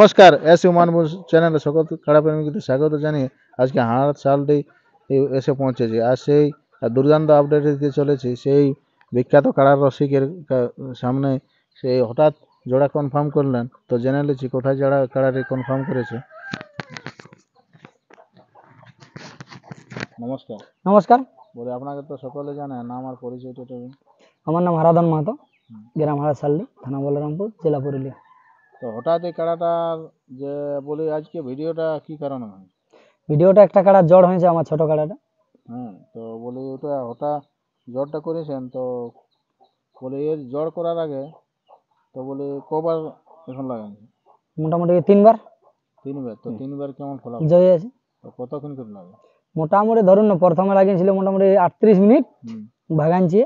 নমস্কার, এস ইউমান চ্যানেলে সকল ক্রীড়াপ্রেমীকে স্বাগত জানিয়ে আজকে হাট সালটি এসে পৌঁছেছি। আর সেই দুর্দান্ত আপডেট দিতে চলেছি সেই বিখ্যাত কাড়ার রসিকের সামনে। সেই হঠাৎ জোড়া কনফার্ম করলেন, তো জেনে নিচ্ছি কোথায় জোড়া কাড়াটি কনফার্ম করেছে। নমস্কার। নমস্কার। বলে আপনাকে তো সকলে জানে, নাম আর পরিচয়টা একটু। আমার নাম হারাধন মাহাতো, গ্রাম হারাসাল্লি, থানা বলরামপুর, জেলা পুরুলিয়া। তো হঠাৎ এই কাড়াটার যে বলি আজকে ভিডিওটা কি কারণে হয়? ভিডিওটা একটা কাড়া জ্বর হয়েছে, আমার ছোট কাড়াটা। তো বলি ওটা হঠাৎ জ্বরটা করেছেন, তো বলে এর জ্বর করার আগে তো বলে কবার এখন লাগান? মোটামুটি তিনবার। তিনবার। তো তিনবার কেমন ফলাফল? জয় আছে। তো কতক্ষণ করে লাগে? মোটামুটি ধরুন না, প্রথমে লাগিয়েছিল মোটামুটি 38 মিনিট ভাগানছি।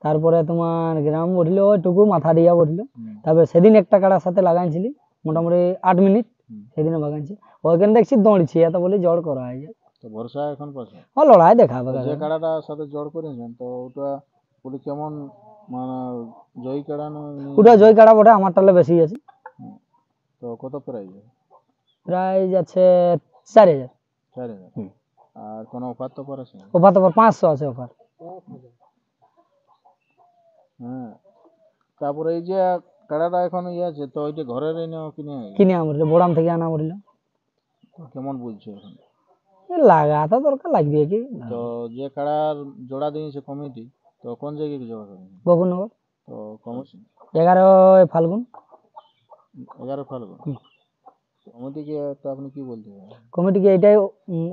তারপরে তোমার গ্রাম উঠলো ওইটুকু মাথা দিয়া উঠলো। তারপরে সেদিন একটা কাড়ার সাথে লাগাইছিলি মোটামুটি 8 মিনিট, সেদিনও ভাগানছি। ওইখানে দেখছি দৌড়ছি, এত বলি জ্বর করা হয়ে যায়। তো ভরসা এখন পাচ্ছে? ও লড়াই দেখাবে। যে কাড়াটার সাথে জ্বর করেছেন তো ওটা বলি কেমন, মানে জয়ী কাড়া না? ওটা জয় কাড়া বটে, আমার টালে বেশি আছে। তো কত প্রাইজ? প্রাইজ আছে 4000। 4000। আর কোনো অফার তো করেছে? অফার তো 500 আছে অফার। তারপরে এই যে কাড়াটা এখন আছে, তো ওই যে ঘরের কিনে আমরা বোড়াম থেকে আনা বললো। কেমন বলছো এখন? লাগা তো দরকার লাগবে কি। তো যে কাড়ার জোড়া দিয়েছে কমিটি, তো কোন জায়গায় জোড়া করেছে? গোকুলনগর। তো কমিটি 11 ফাল্গুন। 11 ফাল্গুন। কমিটিকে তো আপনি কি বলতে পারেন? কমিটিকে এটাই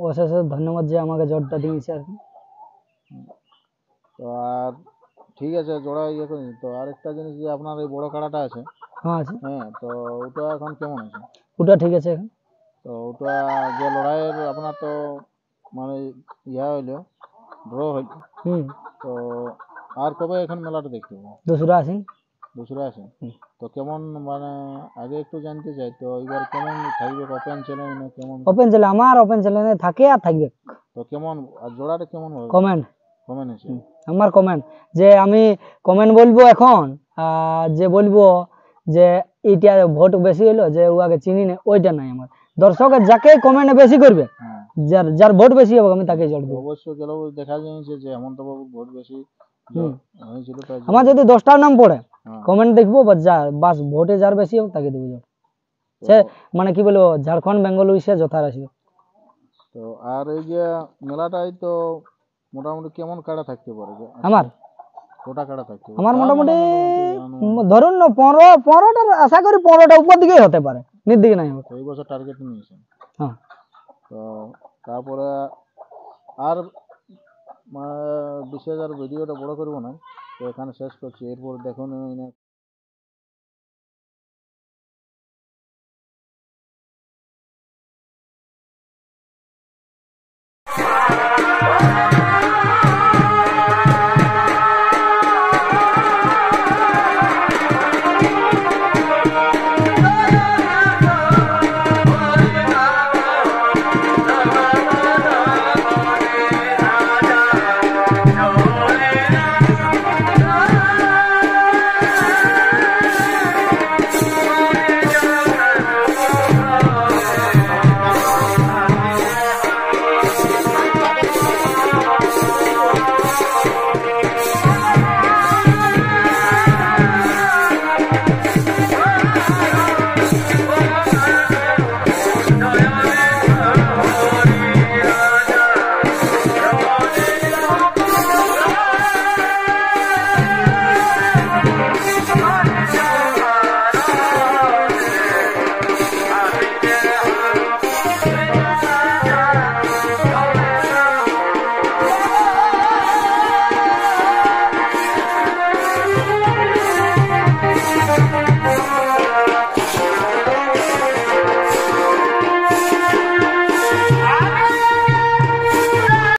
অশেষ ধন্যবাদ যে আমাকে জোরটা দিয়েছে আর কি। তো আর ঠিক আছে, জোড়া ইয়ে করি। তো আরেকটা জিনিস, যে আপনার এই বড় কাড়াটা আছে, আছে। তো ওটা এখন কেমন আছে? ওটা ঠিক আছে এখন। তো ওটা যে লড়াইয়ের আপনার তো মানে ইয়া হইলো, ড্র হইলো। তো আর কবে এখন মেলাটা দেখতে পাবো? দোসরা আছি। দোসরা আছে। তো কেমন, মানে আগে একটু জানতে চাই, তো এবার কেমন থাকবে? ওপেন চ্যালেঞ্জ না কেমন? ওপেন চ্যালেঞ্জ, আমার ওপেন চ্যালেঞ্জে থাকে আর থাকবে। তো কেমন, আর জোড়াটা কেমন হবে? কমেন্ট। কমেন্ট আছে আমার কমেন্ট, যে আমি কমেন্ট বলবো এখন, যে বলবো যে এইটা ভোট বেশি হলো, যে ওকে চিনি না, ওইটা নাই। আমার দর্শকের যাকে কমেন্ট বেশি করবে, যার যার ভোট বেশি হবে আমি তাকে জোর দেব। অবশ্যই গেল দেখা যাচ্ছে যে হেমন্ত বাবুর ভোট বেশি হয়েছিল। আমার যদি 10টার নাম পড়ে কমেন্ট দেখবো, বাস ভোটে যার বেশি হবে তাকে দেবো জোর। সে মানে কি বলবো, ঝাড়খণ্ড বেঙ্গল উড়িষ্যা যথার আসবে। তো আর এই যে মেলাটাই তো মোটামুটি কেমন কাড়া থাকতে পারে? আমার কোটা কাড়া থাকতে পারে? আমার মোটামুটি ধরুন না 15টার আশা করি, 15টা উপর দিকেই হতে পারে, নির দিকে নাই হবে। এই বছর টার্গেট নিয়েছে। হ্যাঁ। তো তারপরে আর বিশেষ আর ভিডিওটা বড় করবো না, তো এখানে শেষ করছি। এরপর দেখুন